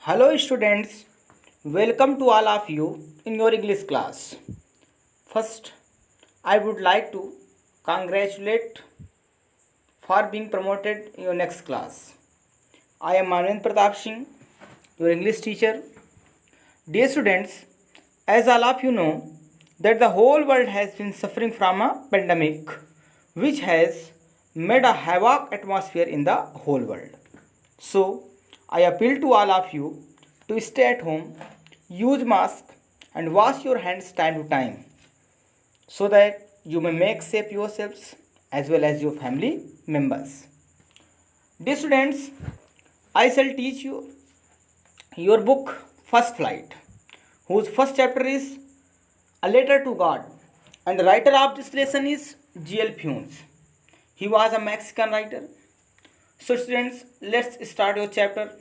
Hello students, welcome to all of you in your English class. First, I would like to congratulate for being promoted in your next class. I am Manvendra Pratap Singh, your English teacher. Dear students, as all of you know that the whole world has been suffering from a pandemic which has made a havoc atmosphere in the whole world. So, I appeal to all of you to stay at home, use mask and wash your hands time to time so that you may make safe yourselves as well as your family members. Dear students, I shall teach you your book First Flight, whose first chapter is A Letter to God, and the writer of this lesson is G.L. Funes. He was a Mexican writer. So students, let's start your chapter.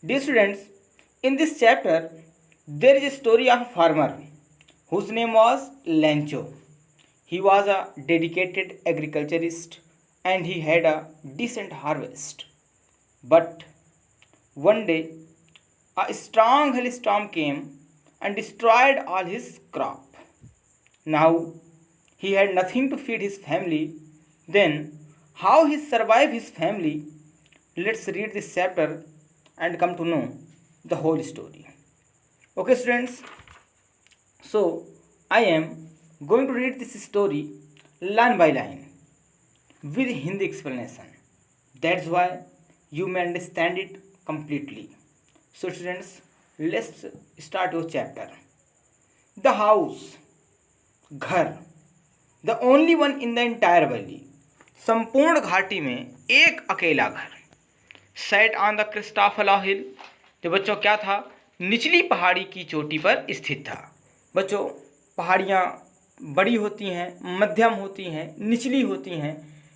Dear students, in this chapter, there is a story of a farmer whose name was Lancho. He was a dedicated agriculturist and he had a decent harvest. But one day, a strong hailstorm came and destroyed all his crop. Now, he had nothing to feed his family. Then, how he survived his family? Let's read this chapter and come to know the whole story. Okay, students. So, I am going to read this story line by line with Hindi explanation. That's why you may understand it completely. So, students, let's start your chapter. The house, घर, the only one in the entire valley. संपूर्ण घाटी में एक अकेला घर. Set on the crest of a hill. तो बच्चों क्या था? निचली पहाड़ी की चोटी पर स्थित था. बच्चों, पहाड़ियाँ बड़ी होती हैं, मध्यम होती हैं, निचली होती हैं.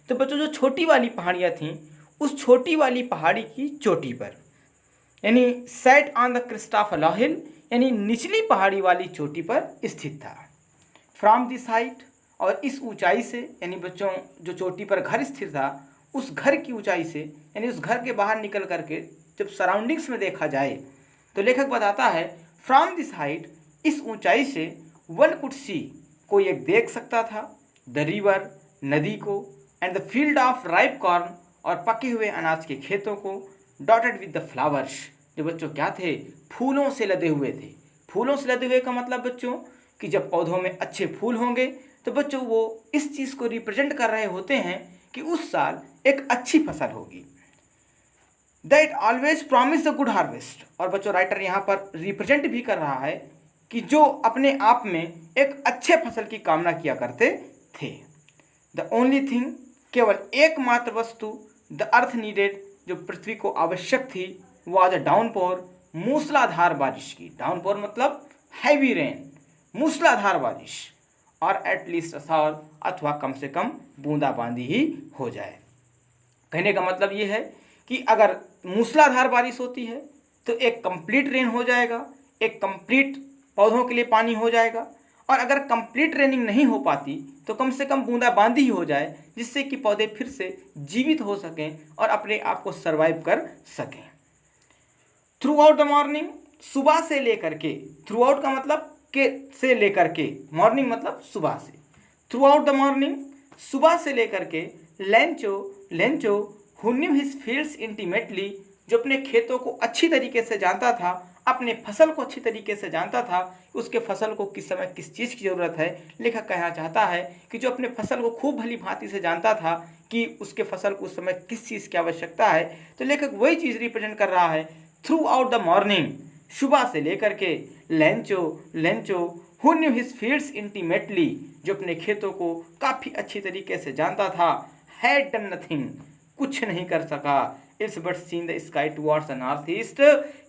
तो बच्चों, जो छोटी वाली पहाड़ियाँ थीं, उस छोटी वाली पहाड़ी की चोटी पर, यानी set on the crest of a hill, यानी निचली पहाड़ी वाली चोटी पर स्थित था. फ्रॉम दिस हाइट, और इस ऊंचाई से, यानी बच्चों जो चोटी पर घर स्थित था, उस घर की ऊंचाई से, यानी उस घर के बाहर निकल करके जब सराउंडिंग्स में देखा जाए तो लेखक बताता है फ्रॉम दिस हाइट, इस ऊंचाई से वन कुड सी, कोई एक देख सकता था, द रिवर, नदी को, and the field of ripe corn, और पके हुए अनाज के खेतों को, डॉटेड विद द फ्लावर्स, जो बच्चों क्या थे? फूलों से लदे हुए थे. फूलों से लदे हुए का मतलब बच्चों कि जब पौधों में अच्छे फूल होंगे तो बच्चों वो इस चीज़ को रिप्रेजेंट कर रहे होते हैं कि उस साल एक अच्छी फसल होगी. That always promise the good harvest, और बच्चों राइटर यहाँ पर रिप्रेजेंट भी कर रहा है कि जो अपने आप में एक अच्छे फसल की कामना किया करते थे. द ओनली थिंग, केवल एकमात्र वस्तु, द अर्थ नीडेड, जो पृथ्वी को आवश्यक थी, वो आज डाउनपोर, मूसलाधार बारिश की. डाउनपोर मतलब हैवी रेन, मूसलाधार बारिश, और एटलीस्ट असार, अथवा कम से कम बूंदाबांदी ही हो जाए. कहने का मतलब ये है कि अगर मूसलाधार बारिश होती है तो एक कंप्लीट रेन हो जाएगा, एक कंप्लीट पौधों के लिए पानी हो जाएगा, और अगर कंप्लीट रेनिंग नहीं हो पाती तो कम से कम बूंदाबांदी ही हो जाए, जिससे कि पौधे फिर से जीवित हो सकें और अपने आप को सर्वाइव कर सकें. थ्रू आउट द मॉर्निंग, सुबह से लेकर के, थ्रू आउट का मतलब के से लेकर के, मॉर्निंग मतलब सुबह से, थ्रू आउट द मॉर्निंग, सुबह से लेकर के, Lencho who knew his fields intimately, जो अपने खेतों को अच्छी तरीके से जानता था, अपने फसल को अच्छी तरीके से जानता था, उसके फसल को किस समय किस चीज़ की ज़रूरत है. लेखक कहना चाहता है कि जो अपने फसल को खूब भली भांति से जानता था कि उसके फसल को उस समय किस चीज़ की आवश्यकता है, तो लेखक वही चीज़ रिप्रेजेंट कर रहा है. थ्रू आउट द मॉर्निंग, सुबह से लेकर के, Lencho who knew his fields intimately, जो अपने खेतों को काफ़ी अच्छी तरीके से जानता था, हैड डन नथिंग, कुछ नहीं कर सका, it's but seen the sky towards the north east,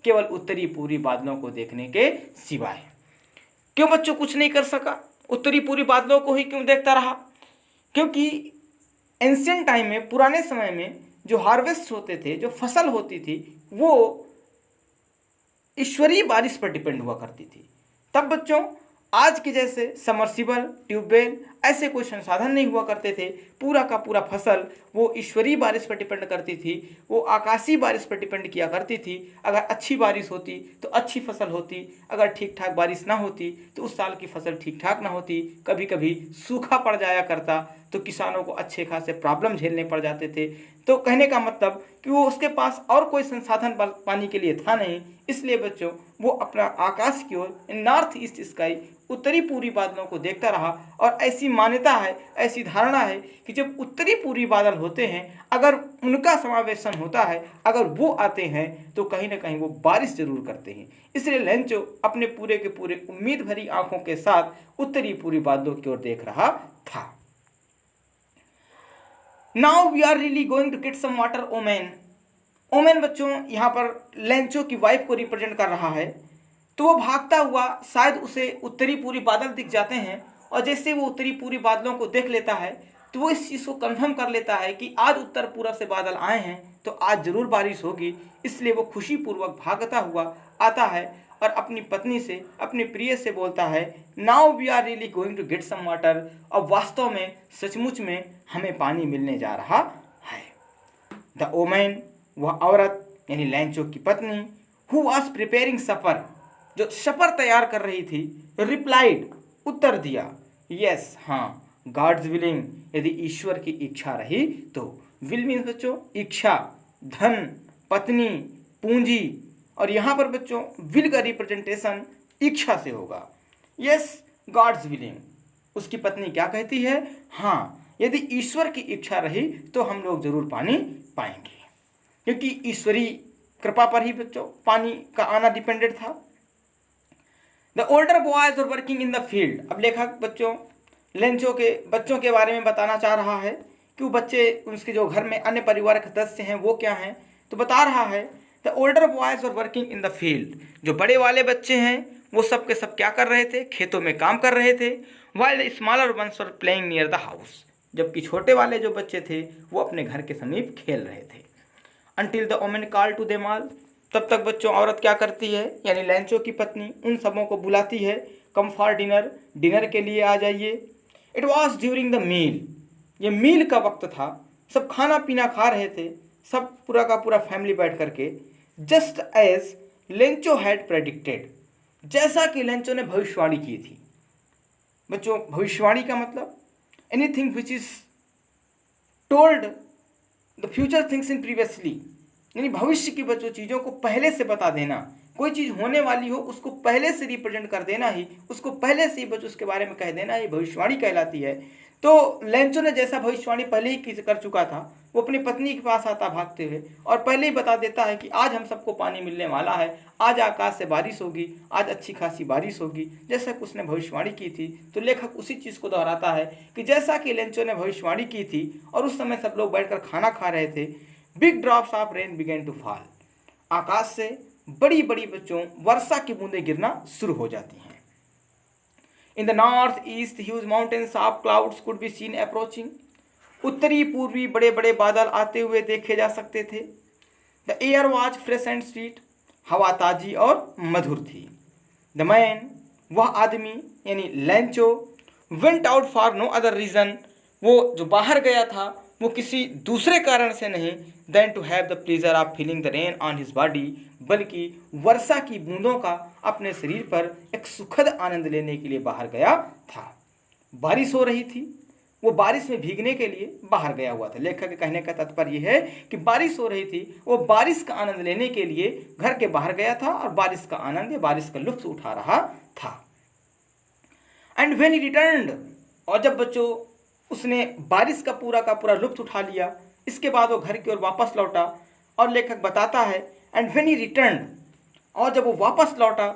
केवल उत्तरी पूर्वी बादलों को देखने के सिवाय. क्यों बच्चों कुछ नहीं कर सका? उत्तरी पूर्वी बादलों को ही क्यों देखता रहा? क्योंकि एंशिएंट टाइम में, पुराने समय में जो हार्वेस्ट होते थे, जो फसल होती थी, वो ईश्वरीय बारिश पर डिपेंड हुआ करती थी. तब बच्चों आज के जैसे समर्सिबल, ट्यूबवेल ऐसे कोई संसाधन नहीं हुआ करते थे। पूरा का पूरा फसल वो ईश्वरीय बारिश पर डिपेंड करती थी, वो आकाशीय बारिश पर डिपेंड किया करती थी। अगर अच्छी बारिश होती तो अच्छी फसल होती, अगर ठीक ठाक बारिश ना होती तो उस साल की फसल ठीक ठाक ना होती। कभी कभी सूखा पड़ जाया करता तो किसानों को अच्छे खासे प्रॉब्लम झेलने पड़ जाते थे। तो कहने का मतलब कि वो उसके पास और कोई संसाधन पानी के लिए था नहीं, इसलिए बच्चों वो अपना आकाश की ओर, नॉर्थ ईस्ट स्काई, उत्तरी पूर्वी बादलों को देखता रहा। और ऐसी मान्यता है, ऐसी धारणा है कि जब उत्तरी पूर्वी बादल होते हैं, अगर उनका समावेशन होता है, अगर वो आते हैं तो कहीं ना कहीं वो बारिश जरूर करते हैं। इसलिए लेंचो अपने पूरे के पूरे उम्मीद भरी आंखों के साथ उत्तरी पूर्वी बादलों की ओर देख रहा था। Now we are really going to get some water woman. Woman बच्चों यहाँ पर लेंचो की वाइफ को रिप्रेजेंट कर रहा है। तो वो भागता हुआ, शायद उसे उत्तरी पूर्वी बादल दिख जाते हैं, और जैसे वो उत्तरी पूर्वी बादलों को देख लेता है तो वो इस चीज़ को कंफर्म कर लेता है कि आज उत्तर पूरब से बादल आए हैं तो आज ज़रूर बारिश होगी। इसलिए वो खुशीपूर्वक भागता हुआ आता है और अपनी पत्नी से, अपनी प्रिय से बोलता है, now we are really going to get some water. अब वास्तव में, सचमुच में हमें पानी मिलने जा रहा है। द ओमेन, वह औरत यानी लेंचो की पत्नी, हु वॉज प्रिपेयरिंग सफर, जो सफर तैयार कर रही थी, रिप्लाइड, उत्तर दिया, यस, हाँ, गॉड्स विलिंग, यदि ईश्वर की इच्छा रही तो। विल मीन्स बच्चों इच्छा, धन, पत्नी, पूंजी, और यहाँ पर बच्चों विल का रिप्रेजेंटेशन इच्छा से होगा। Yes, God's willing. उसकी पत्नी क्या कहती है? हाँ, यदि ईश्वर की इच्छा रही तो हम लोग जरूर पानी पाएंगे, क्योंकि ईश्वरीय कृपा पर ही बच्चों पानी का आना डिपेंडेंट था। The older boys are working in the field. अब लेखक बच्चों लेंचो के बच्चों के बारे में बताना चाह रहा है कि वो बच्चे, उसके जो घर में अन्य परिवार के सदस्य हैं वो क्या हैं। तो बता रहा है, the older boys are working in the field. जो बड़े वाले बच्चे हैं वो सब के सब क्या कर रहे थे? खेतों में काम कर रहे थे। While the smaller ones were playing near the house. जबकि छोटे वाले जो बच्चे थे वो अपने घर के समीप खेल रहे थे। Until the women call to them all. तब तक बच्चों औरत क्या करती है, यानी लेंचो की पत्नी उन सबों को बुलाती है, कम फॉर डिनर, डिनर के लिए आ जाइए। It was during the meal. ये मील का वक्त था, सब खाना पीना खा रहे थे, सब पूरा का पूरा फैमिली बैठ करके। Just as Lencho had predicted, जैसा कि लेंचो ने भविष्यवाणी की थी। बच्चों भविष्यवाणी का मतलब anything which is told the future things in previously, यानी भविष्य की बच्चों चीज़ों को पहले से बता देना। कोई चीज़ होने वाली हो उसको पहले से रिप्रेजेंट कर देना ही, उसको पहले से ही बच्चों उसके बारे में कह देना ही भविष्यवाणी कहलाती है। तो लेंचो ने जैसा भविष्यवाणी पहले ही कर चुका था, वो अपनी पत्नी के पास आता भागते हुए और पहले ही बता देता है कि आज हम सबको पानी मिलने वाला है, आज आकाश से बारिश होगी, आज अच्छी खासी बारिश होगी, जैसा कि उसने भविष्यवाणी की थी। तो लेखक उसी चीज़ को दोहराता है कि जैसा कि लेंचो ने भविष्यवाणी की थी और उस समय सब लोग बैठकर खाना खा रहे थे, big drops of rain began to fall. आकाश से बड़ी बड़ी बच्चों वर्षा की बूंदें गिरना शुरू हो जाती हैं। In the north east huge mountains of clouds could be seen approaching. उत्तरी पूर्वी बड़े बड़े बादल आते हुए देखे जा सकते थे। The air was fresh and sweet, हवा ताजी और मधुर थी। द मैन, वह आदमी यानी Lencho, went out for no other reason, वो जो बाहर गया था वो किसी दूसरे कारण से नहीं, than to have the pleasure of feeling the rain on his body, बल्कि वर्षा की बूंदों का अपने शरीर पर एक सुखद आनंद लेने के लिए बाहर गया था। बारिश हो रही थी, वो बारिश में भीगने के लिए बाहर गया हुआ था। लेखक के कहने का तात्पर्य यह है कि बारिश हो रही थी, वो बारिश का आनंद लेने के लिए घर के बाहर गया था और बारिश का आनंद या बारिश का लुत्फ उठा रहा था। एंड व्हेन ही रिटर्न्ड, और जब बच्चों उसने बारिश का पूरा लुत्फ उठा लिया, इसके बाद वो घर की ओर वापस लौटा। और लेखक बताता है, एंड व्हेन ही रिटर्न्ड, और जब वो वापस लौटा,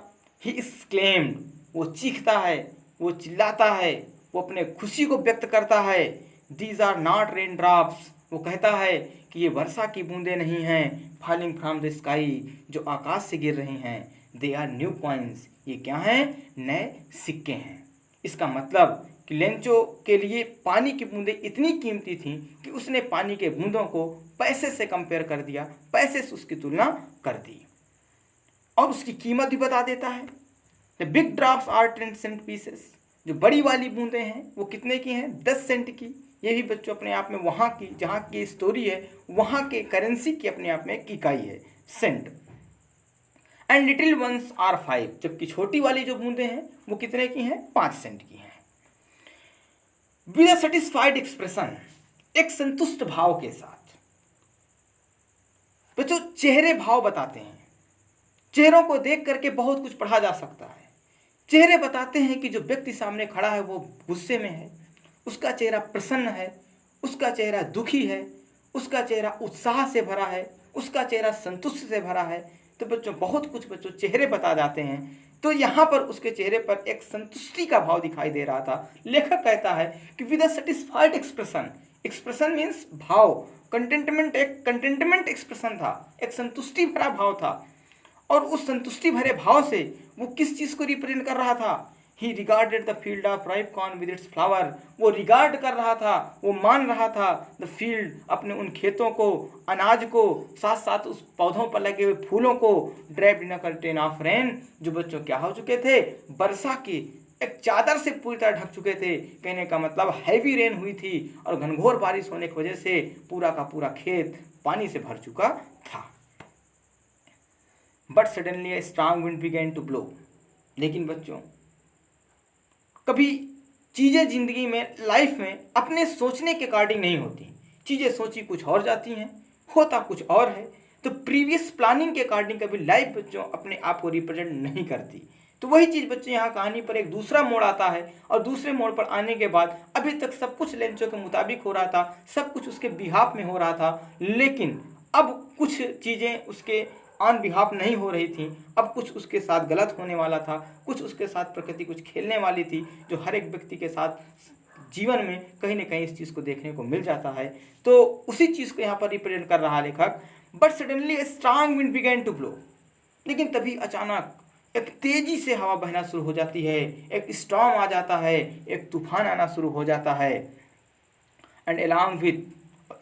ही एक्सक्लेम्ड, वो चीखता है, वो चिल्लाता है, वो अपने खुशी को व्यक्त करता है। These are not rain drops, वो कहता है कि ये वर्षा की बूंदें नहीं हैं, फॉलिंग फ्रॉम द स्काई, जो आकाश से गिर रही हैं। दे आर न्यू कॉइन्स, ये क्या हैं? नए सिक्के हैं। इसका मतलब कि लेंचो के लिए पानी की बूंदें इतनी कीमती थीं कि उसने पानी के बूंदों को पैसे से कंपेयर कर दिया, पैसे से उसकी तुलना कर दी और उसकी कीमत भी बता देता है। The big drops are 10 cent pieces, जो बड़ी वाली बूंदें हैं वो कितने की हैं, 10 सेंट की। ये भी बच्चों अपने आप में वहाँ की जहाँ की स्टोरी है वहाँ के करेंसी की अपने आप में एक इकाई है, cent. And little ones are 5, जबकि छोटी वाली जो बूंदें हैं वो कितने की हैं, 5 सेंट की हैं। विद अ सेटिस्फाइड एक्सप्रेशन, एक संतुष्ट भाव के साथ। बच्चों चेहरे भाव बताते हैं, चेहरों को देख करके बहुत कुछ पढ़ा जा सकता है। चेहरे बताते हैं कि जो व्यक्ति सामने खड़ा है वो गुस्से में है, उसका चेहरा प्रसन्न है, उसका चेहरा दुखी है, उसका चेहरा उत्साह से भरा है, उसका चेहरा संतुष्ट से भरा है। तो बच्चों बहुत कुछ बच्चों चेहरे बता जाते हैं। तो यहाँ पर उसके चेहरे पर एक संतुष्टि का भाव दिखाई दे रहा था। लेखक कहता है कि with a satisfied expression, expression means भाव, कंटेंटमेंट एक कंटेंटमेंट एक्सप्रेशन था, एक संतुष्टि भरा भाव था। और उस संतुष्टि भरे भाव से वो किस चीज़ को रिप्रेजेंट कर रहा था, ही regarded the field of ripe corn with its flower, वो रिगार्ड कर रहा था, वो मान रहा था द फील्ड, अपने उन खेतों को, अनाज को, साथ साथ उस पौधों पर लगे हुए फूलों को, draped in a curtain of rain, जो बच्चों क्या हो चुके थे, वर्षा की एक चादर से पूरी तरह ढक चुके थे। कहने का मतलब हैवी रेन हुई थी और घनघोर बारिश होने की वजह से पूरा का पूरा खेत पानी से भर चुका था। But suddenly a strong wind began to blow, लेकिन बच्चों कभी चीज़ें जिंदगी में, लाइफ में अपने सोचने के अकॉर्डिंग नहीं होती। चीज़ें सोची कुछ और जाती हैं, होता कुछ और है। तो प्रीवियस प्लानिंग के अकॉर्डिंग कभी लाइफ बच्चों अपने आप को रिप्रेजेंट नहीं करती। तो वही चीज़ बच्चों यहाँ कहानी पर एक दूसरा मोड़ आता है, और दूसरे मोड़ पर आने के बाद अभी तक सब कुछ लेंचो के मुताबिक हो रहा था, सब कुछ उसके बिहाफ में हो रहा था, लेकिन अब कुछ चीज़ें उसके ऑन बिहाफ नहीं हो रही थी। अब कुछ उसके साथ गलत होने वाला था, कुछ उसके साथ प्रकृति कुछ खेलने वाली थी, जो हर एक व्यक्ति के साथ जीवन में कहीं ना कहीं इस चीज़ को देखने को मिल जाता है। तो उसी चीज़ को यहाँ पर रिप्रेजेंट कर रहा है लेखक। But suddenly a strong wind began to blow, लेकिन तभी अचानक एक तेजी से हवा बहना शुरू हो जाती है, एक स्टॉर्म आ जाता है, एक तूफान आना शुरू हो जाता है। एंड अलॉन्ग विद,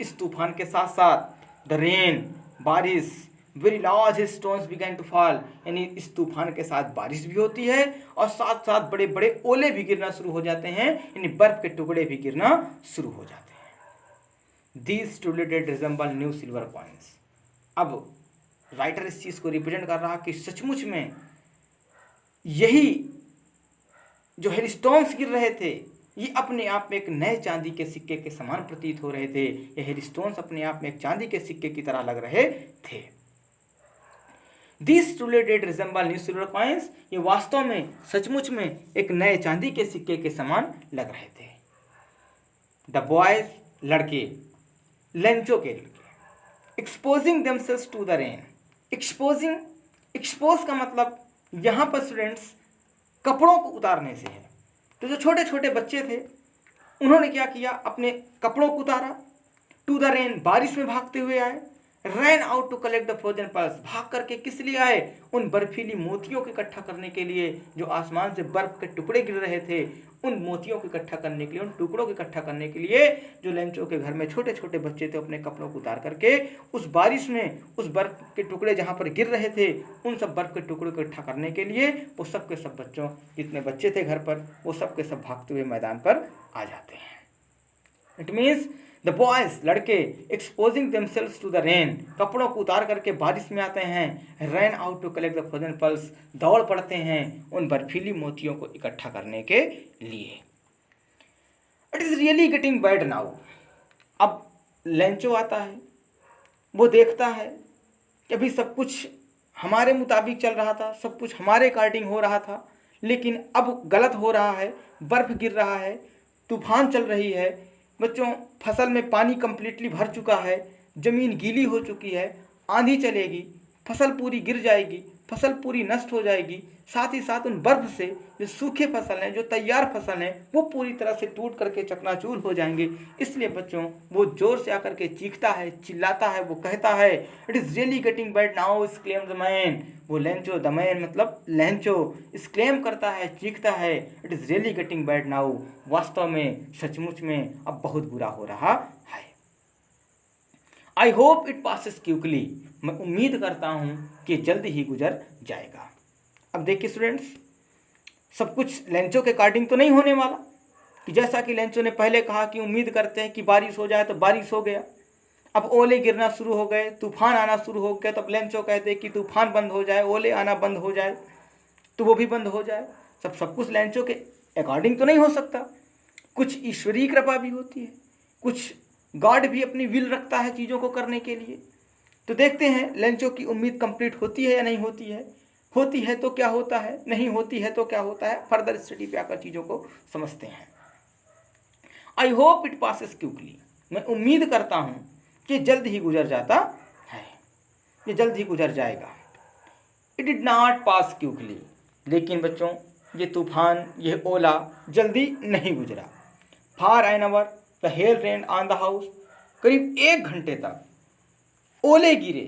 इस तूफान के साथ साथ द रेन, बारिश, very large stones began to fall, यानी इस तूफान के साथ बारिश भी होती है और साथ साथ बड़े बड़े ओले भी गिरना शुरू हो जाते हैं, यानी बर्फ के टुकड़े भी गिरना शुरू हो जाते हैं। दीज टुलेटेड रिजेंबल न्यू सिल्वर कॉइन्स। अब राइटर इस चीज़ को रिप्रेजेंट कर रहा कि सचमुच में यही जो हेलस्टोन्स गिर रहे थे ये अपने आप में एक नए चांदी के सिक्के के समान प्रतीत हो रहे थे। ये हेलस्टोन्स अपने आप में एक चांदी के सिक्के की तरह लग रहे थे। This truly did resemble new silver coins, ये वास्तव में सचमुच में एक नए चांदी के सिक्के के समान लग रहे थे। द बॉयज, लड़के, लेंचो के लड़के, exposing themselves to the rain. Exposing, expose का मतलब यहाँ पर स्टूडेंट्स कपड़ों को उतारने से है। तो जो छोटे छोटे बच्चे थे उन्होंने क्या किया, अपने कपड़ों को उतारा। टू द रेन, बारिश में भागते हुए आए। Ran out to collect the frozen pearls, भाग करके किस लिए आए, उन बर्फीली मोतियों को इकट्ठा करने के लिए, जो आसमान से बर्फ के टुकड़े गिर रहे थे उन मोतियों को इकट्ठा करने के लिए, उन टुकड़ों को इकट्ठा करने के लिए। जो लेंचो के घर में छोटे छोटे बच्चे थे अपने कपड़ों को उतार करके उस बारिश में उस बर्फ के टुकड़े जहाँ पर गिर रहे थे उन सब बर्फ के टुकड़ों को इकट्ठा करने के लिए वो सब के सब बच्चों, जितने बच्चे थे घर पर, वो सब के सब भागते हुए मैदान पर आ जाते हैं। इट मीन्स द बॉयज, लड़के, exposing themselves to the rain, कपड़ों को उतार करके बारिश में आते हैं। Ran out to collect the frozen pearls, दौड़ पड़ते हैं उन बर्फीली मोतियों को इकट्ठा करने के लिए। It is really getting bad now. अब लेंचो आता है, वो देखता है कि अभी सब कुछ हमारे मुताबिक चल रहा था, सब कुछ हमारे अकॉर्डिंग हो रहा था, लेकिन अब गलत हो रहा है, बर्फ गिर रहा है, तूफान चल रही है। बच्चों फसल में पानी कंप्लीटली भर चुका है, ज़मीन गीली हो चुकी है, आंधी चलेगी, फसल पूरी गिर जाएगी, फसल पूरी नष्ट हो जाएगी। साथ ही साथ उन बर्फ से जो सूखे फसल हैं, जो तैयार फसल हैं, वो पूरी तरह से टूट करके चकनाचूर हो जाएंगे। इसलिए बच्चों वो ज़ोर से आकर के चीखता है, चिल्लाता है, वो कहता है it is really getting bad now exclaim the man. वो लेंचो, द मैन मतलब लेंचो, एक्सक्लेम करता है, चीखता है it is really getting bad now, वास्तव में सचमुच में अब बहुत बुरा हो रहा है। I hope it passes quickly, मैं उम्मीद करता हूँ कि जल्द ही गुजर जाएगा। अब देखिए स्टूडेंट्स, सब कुछ लेंचो के अकॉर्डिंग तो नहीं होने वाला कि जैसा कि लेंचो ने पहले कहा कि उम्मीद करते हैं कि बारिश हो जाए, तो बारिश हो गया। अब ओले गिरना शुरू हो गए, तूफान आना शुरू हो गया, तब लेंचो कहते हैं कि तूफान बंद हो जाए, ओले आना बंद हो जाए, तो वो भी बंद हो जाए। सब कुछ लेंचो के अकॉर्डिंग तो नहीं हो सकता। कुछ ईश्वरीय कृपा भी होती है, कुछ गॉड भी अपनी विल रखता है चीज़ों को करने के लिए। तो देखते हैं लेंचो की उम्मीद कंप्लीट होती है या नहीं होती है, होती है तो क्या होता है, नहीं होती है तो क्या होता है। फर्दर स्टडी पे आकर चीज़ों को समझते हैं। I hope it passes quickly, मैं उम्मीद करता हूँ कि जल्द ही गुजर जाता है, ये जल्द ही गुजर जाएगा। It did not pass quickly, लेकिन बच्चों ये तूफान, ये ओला जल्दी नहीं गुजरा। For an hour the hell rain on the house, करीब 1 घंटे तक ओले गिरे।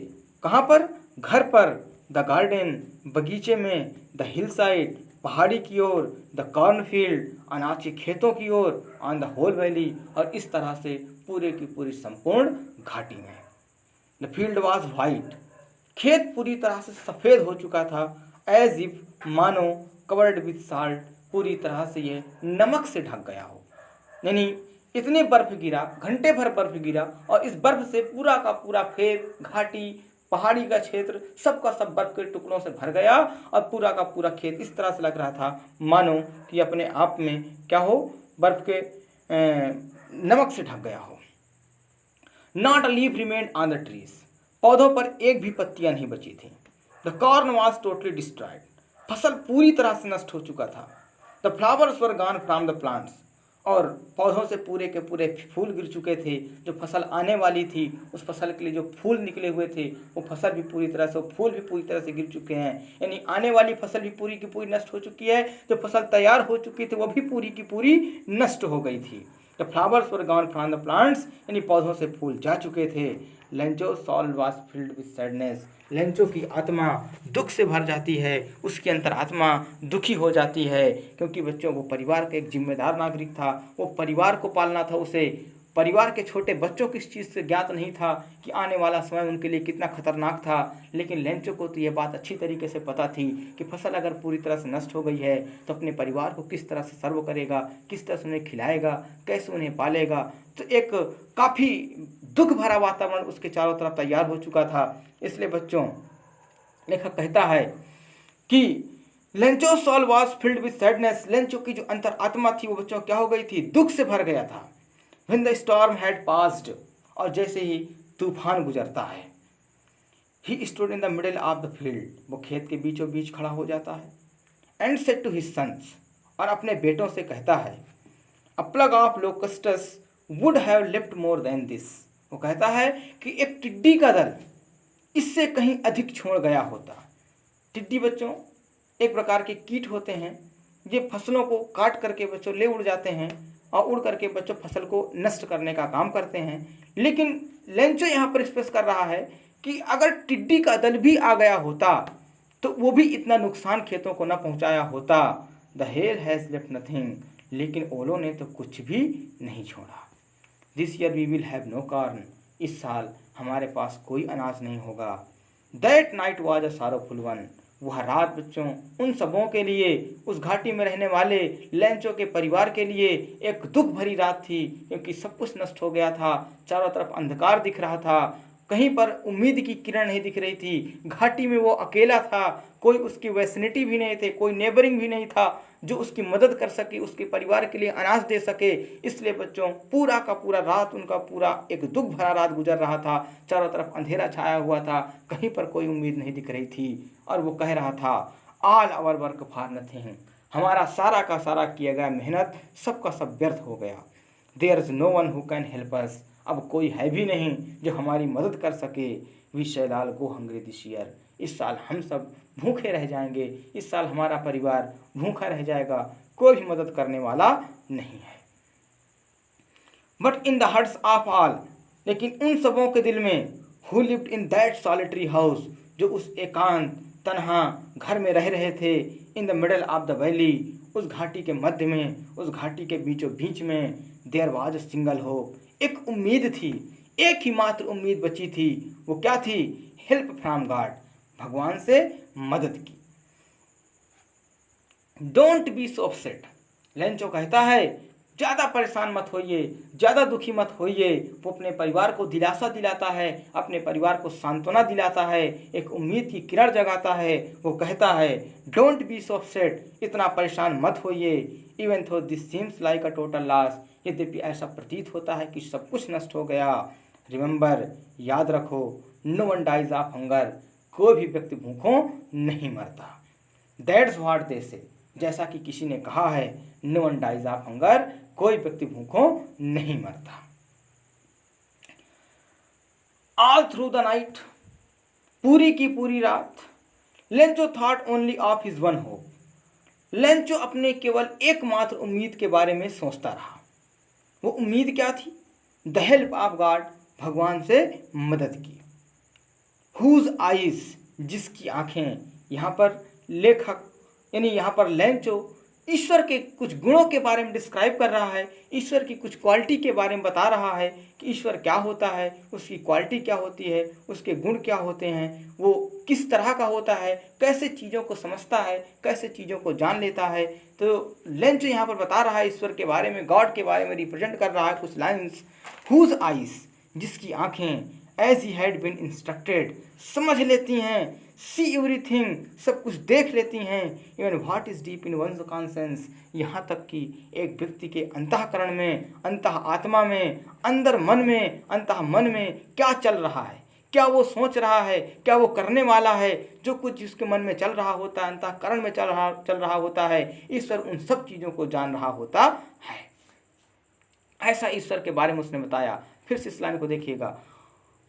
कहाँ पर? घर पर। द गार्डन, बगीचे में। द हिल साइड, पहाड़ी की ओर। द कॉर्नफील्ड, अनाज के खेतों की ओर। ऑन द होल वैली, और इस तरह से पूरे की पूरी संपूर्ण घाटी में। द फील्ड वॉज वाइट, खेत पूरी तरह से सफ़ेद हो चुका था। एज इफ, मानो, कवर्ड विथ साल्ट, पूरी तरह से यह नमक से ढक गया हो। यानी इतने बर्फ गिरा, घंटे भर बर्फ गिरा, और इस बर्फ से पूरा का पूरा खेत, घाटी, पहाड़ी का क्षेत्र, सब का सब बर्फ के टुकड़ों से भर गया, और पूरा का पूरा खेत इस तरह से लग रहा था मानो कि अपने आप में क्या हो, बर्फ के नमक से ढक गया हो। Not a leaf remained on the trees, पौधों पर एक भी पत्तियां नहीं बची थी। The corn was totally destroyed, फसल पूरी तरह से नष्ट हो चुका था। The flowers were gone from the plants, और पौधों से पूरे के पूरे फूल गिर चुके थे। जो फसल आने वाली थी, उस फसल के लिए जो फूल निकले हुए थे, वो फसल भी पूरी तरह से, वो फूल भी पूरी तरह से गिर चुके हैं। यानी आने वाली फसल भी पूरी की पूरी नष्ट हो चुकी है। जो फसल तैयार हो चुकी थी वो भी पूरी की पूरी नष्ट हो गई थी। The flowers were gone from the plants, यानी पौधों से फूल जा चुके थे। Lencho soul was filled with sadness, Lencho की आत्मा दुख से भर जाती है, उसकी अंतरात्मा दुखी हो जाती है, क्योंकि बच्चों वो परिवार का एक जिम्मेदार नागरिक था, वो परिवार को पालना था उसे। परिवार के छोटे बच्चों को इस चीज़ से ज्ञात नहीं था कि आने वाला समय उनके लिए कितना खतरनाक था, लेकिन लेंचो को तो ये बात अच्छी तरीके से पता थी कि फसल अगर पूरी तरह से नष्ट हो गई है तो अपने परिवार को किस तरह से सर्व करेगा, किस तरह से उन्हें खिलाएगा, कैसे उन्हें पालेगा। तो एक काफ़ी दुख भरा वातावरण उसके चारों तरफ तैयार हो चुका था। इसलिए बच्चों, लेखक कहता है कि Lencho soul was filled with sadness, Lencho की जो अंतर आत्मा थी वो बच्चों क्या हो गई थी, दुख से भर गया था। When the storm had passed, और जैसे ही तूफान गुजरता है, he stood in the middle of the field, वो खेत के बीचों बीच खड़ा हो जाता है। And said to his sons, और अपने बेटों से कहता है, a plague of locusts would have left more than this, वो कहता है कि एक टिड्डी का दल इससे कहीं अधिक छोड़ गया होता। टिड्डी बच्चों एक प्रकार के कीट होते हैं, ये फसलों को काट करके बच्चों ले उड़ जाते हैं, और उड़ करके बच्चों फसल को नष्ट करने का काम करते हैं। लेकिन लेंचो यहाँ पर एक्सप्रेस कर रहा है कि अगर टिड्डी का दल भी आ गया होता तो वो भी इतना नुकसान खेतों को न पहुँचाया होता। The hail has left nothing, लेकिन ओलों ने तो कुछ भी नहीं छोड़ा। This year we will have no corn, इस साल हमारे पास कोई अनाज नहीं होगा। That night was a sorrowful one, वह रात बच्चों उन सबों के लिए, उस घाटी में रहने वाले लेंचो के परिवार के लिए एक दुख भरी रात थी, क्योंकि सब कुछ नष्ट हो गया था। चारों तरफ अंधकार दिख रहा था, कहीं पर उम्मीद की किरण नहीं दिख रही थी। घाटी में वो अकेला था, कोई उसकी वैसिनिटी भी नहीं थे, कोई नेबरिंग भी नहीं था जो उसकी मदद कर सके, उसके परिवार के लिए अनाज दे सके। इसलिए बच्चों पूरा का पूरा रात उनका पूरा एक दुख भरा रात गुजर रहा था। चारों तरफ अंधेरा छाया हुआ था, कहीं पर कोई उम्मीद नहीं दिख रही थी। और वो कह रहा था, all our work for nothing, हमारा सारा का सारा किया गया मेहनत सबका सब व्यर्थ हो गया। There is no one who can help us, अब कोई है भी नहीं जो हमारी मदद कर सके। We shall all go hungry this year, इस साल हम सब भूखे रह जाएंगे, इस साल हमारा परिवार भूखा रह जाएगा, कोई भी मदद करने वाला नहीं है। But in the hearts of all, लेकिन उन सबों के दिल में, who lived in that solitary house, जो उस एकांत तन्हा घर में रह रहे थे, in the middle of the valley, उस घाटी के मध्य में, उस घाटी के बीचों बीच में, there was a single hope, एक उम्मीद थी, एक ही मात्र उम्मीद बची थी। वो क्या थी? हेल्प फ्रॉम गॉड, भगवान से मदद की। Don't be so upset. Lencho कहता है ज़्यादा परेशान मत होइए, ज़्यादा दुखी मत होइए। वो अपने परिवार को दिलासा दिलाता है, अपने परिवार को सांत्वना दिलाता है, एक उम्मीद की किरण जगाता है। वो कहता है डोंट बी सो अपसेट, इतना परेशान मत होइए। इवन थो this seems like a total loss, यद्यपि ऐसा प्रतीत होता है कि सब कुछ नष्ट हो गया। रिमेंबर, याद रखो, no one dies of hunger, कोई भी व्यक्ति भूखों नहीं मरता। दैट्स व्हाट दे से, जैसा कि किसी ने कहा है, no one dies of hunger, कोई व्यक्ति भूखों नहीं मरता। ऑल थ्रू द नाइट, पूरी की पूरी रात, Lencho thought only of his one hope, Lencho अपने केवल एकमात्र उम्मीद के बारे में सोचता रहा। वो उम्मीद क्या थी? द हेल्प ऑफ गॉड, भगवान से मदद की। हुज आइज, जिसकी आंखें, यहाँ पर लेखक यानी यहाँ पर लेंचो ईश्वर के कुछ गुणों के बारे में डिस्क्राइब कर रहा है, ईश्वर की कुछ क्वालिटी के बारे में बता रहा है कि ईश्वर क्या होता है, उसकी क्वालिटी क्या होती है, उसके गुण क्या होते हैं, वो किस तरह का होता है, कैसे चीज़ों को समझता है, कैसे चीज़ों को जान लेता है। तो लेंचो यहाँ पर बता रहा है ईश्वर के बारे में, गॉड के बारे में रिप्रेजेंट कर रहा है कुछ लाइन्स। हुज आइज, जिसकी आँखें, as he had been instructed, समझ लेती हैं, सी एवरीथिंग, सब कुछ देख लेती हैं, even what is deep in one's conscience, यहाँ तक कि एक व्यक्ति के अंतःकरण में, अंतः आत्मा में, अंदर मन में, अंतः मन में क्या चल रहा है, क्या वो सोच रहा है, क्या वो करने वाला है, जो कुछ जिसके मन में चल रहा होता है, अंतःकरण में चल रहा होता है, ईश्वर उन सब चीज़ों को जान रहा होता है। ऐसा ईश्वर के बारे में उसने बताया। फिर से इस लाइन को देखिएगा,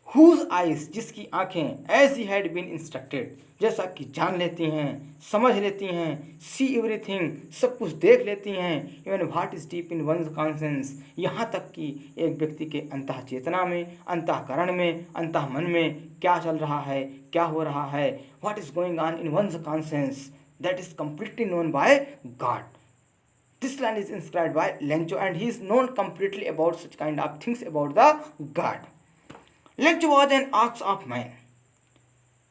हुज आइज, जिसकी आंखें, as he had been instructed, जैसा कि जान लेती हैं, समझ लेती हैं, सी एवरीथिंग, सब कुछ देख लेती हैं, even what is deep in one's conscience, यहाँ तक कि एक व्यक्ति के अंतः चेतना में, अंतःकरण में, अंतः मन में क्या चल रहा है, क्या हो रहा है, what is going on in one's conscience, that is completely known by God. This line is inscribed by Lencho and he is known completely about such kind of things about the God. Lencho was an ox of man,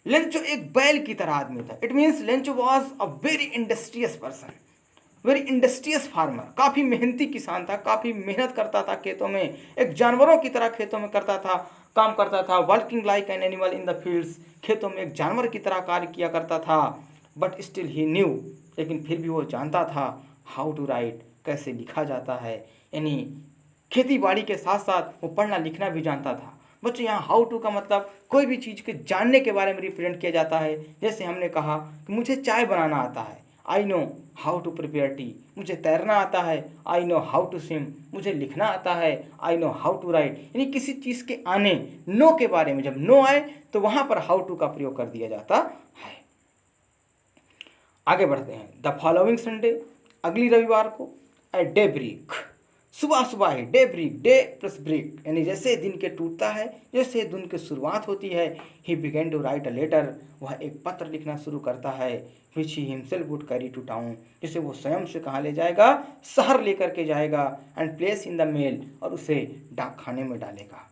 Lencho एक बैल की तरह आदमी था। It means Lencho was a very industrious person, very industrious farmer, काफ़ी मेहनती किसान था, काफ़ी मेहनत करता था खेतों में, एक जानवरों की तरह खेतों में करता था, काम करता था। Working like an animal in the fields, खेतों में एक जानवर की तरह कार्य किया करता था। बट स्टिल ही न्यू, लेकिन फिर भी वो जानता था हाउ टू राइट, कैसे लिखा जाता है, यानी खेती बाड़ी के साथ साथ वो पढ़ना लिखना भी जानता था। बच्चों, यहाँ हाउ टू का मतलब कोई भी चीज़ के जानने के बारे में रिप्रेजेंट किया जाता है। जैसे हमने कहा कि मुझे चाय बनाना आता है, I know how to prepare tea, मुझे तैरना आता है, I know how to swim, मुझे लिखना आता है, I know how to write. यानी किसी चीज़ के आने, नो के बारे में जब नो आए तो वहाँ पर हाउ टू का प्रयोग कर दिया जाता है। आगे बढ़ते हैं। द फॉलोइंग संडे, अगली रविवार को, एट डे ब्रेक, सुबह सुबह ही, daybreak, day plus break, यानी जैसे दिन के टूटता है, जैसे दिन की शुरुआत होती है, he began to write a letter, वह एक पत्र लिखना शुरू करता है, which he himself would carry to town, जिसे वो स्वयं से कहाँ ले जाएगा, शहर लेकर के जाएगा, and place in the mail, और उसे डाक खाने में डालेगा।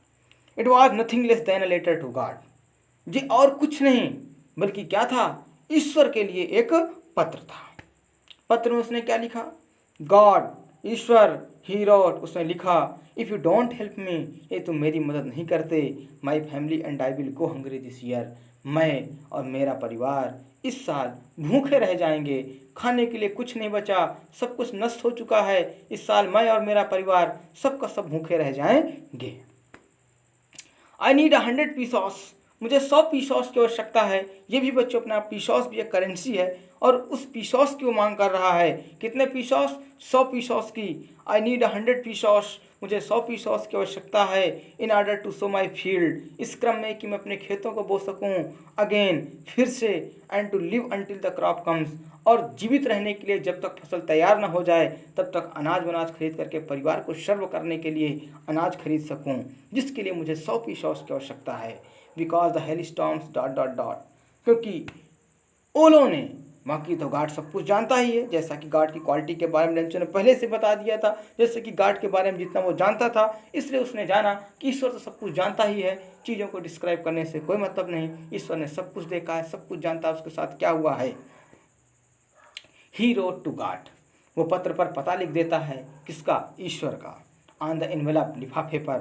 It was nothing less than a letter to God, जी और कुछ नहीं बल्कि क्या था, ईश्वर के लिए एक पत्र था। पत्र में उसने क्या लिखा, गॉड, ईश्वर, ही रोट, उसने लिखा, if you don't help me, ये तुम मेरी मदद नहीं करते, my family and I will go hungry this year, मैं और मेरा परिवार इस साल भूखे रह जाएंगे, खाने के लिए कुछ नहीं बचा, सब कुछ नष्ट हो चुका है, इस साल मैं और मेरा परिवार सबका सब भूखे रह जाएंगे। आई नीड 100 पीसॉस, मुझे 100 पीसॉस की आवश्यकता है। ये भी बच्चों अपना पीसॉस भी एक करेंसी है, और उस पीसॉस की वो मांग कर रहा है। कितने पीसॉस? 100 पीसॉस की। आई नीड 100 पीसॉस, मुझे 100 पीसॉस की आवश्यकता है, in order to sow my field, इस क्रम में कि मैं अपने खेतों को बो सकूँ, अगेन, फिर से, and to live until the crop comes, और जीवित रहने के लिए जब तक फसल तैयार न हो जाए तब तक अनाज वनाज खरीद करके परिवार को सर्व करने के लिए अनाज खरीद सकूं, जिसके लिए मुझे 100 पीसॉस की आवश्यकता है। Because the hell storms dot dot dot, क्योंकि ओलों ने, बाकी तो गार्ड सब कुछ जानता ही है, जैसा कि गार्ड की क्वालिटी के बारे में लेंचो ने पहले से बता दिया था, जैसे कि गार्ड के बारे में जितना वो जानता था, इसलिए उसने जाना कि ईश्वर तो सब कुछ जानता ही है, चीज़ों को डिस्क्राइब करने से कोई मतलब नहीं, ईश्वर ने सब कुछ देखा है, सब कुछ जानता है उसके साथ क्या हुआ है। ही रोट टू गॉड, वो पत्र पर पता लिख देता है, किसका? ईश्वर का। ऑन द एनवेलप, लिफाफे पर।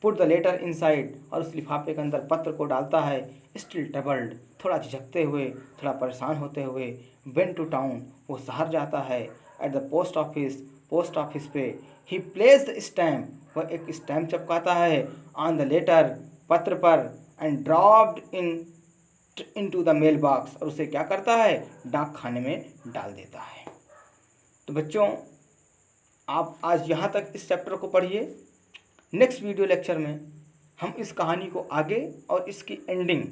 पुट द लेटर इनसाइड, और उस लिफाफे के अंदर पत्र को डालता है। स्टिल ट्रबल्ड, थोड़ा झिझकते हुए, थोड़ा परेशान होते हुए। वेंट टू टाउन, वो शहर जाता है। At the post office, post office पे। ही प्लेस द स्टैम्प, वह एक स्टैम्प चिपकाता है। ऑन द लेटर, पत्र पर। And dropped into the mail box, और उसे क्या करता है? डाक खाने में डाल देता है। तो बच्चों, आप आज यहाँ तक इस चैप्टर को पढ़िए। नेक्स्ट वीडियो लेक्चर में हम इस कहानी को आगे और इसकी एंडिंग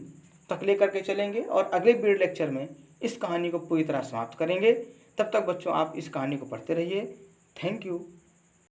तक लेकर के चलेंगे, और अगले वीडियो लेक्चर में इस कहानी को पूरी तरह समाप्त करेंगे। तब तक बच्चों आप इस कहानी को पढ़ते रहिए। Thank you.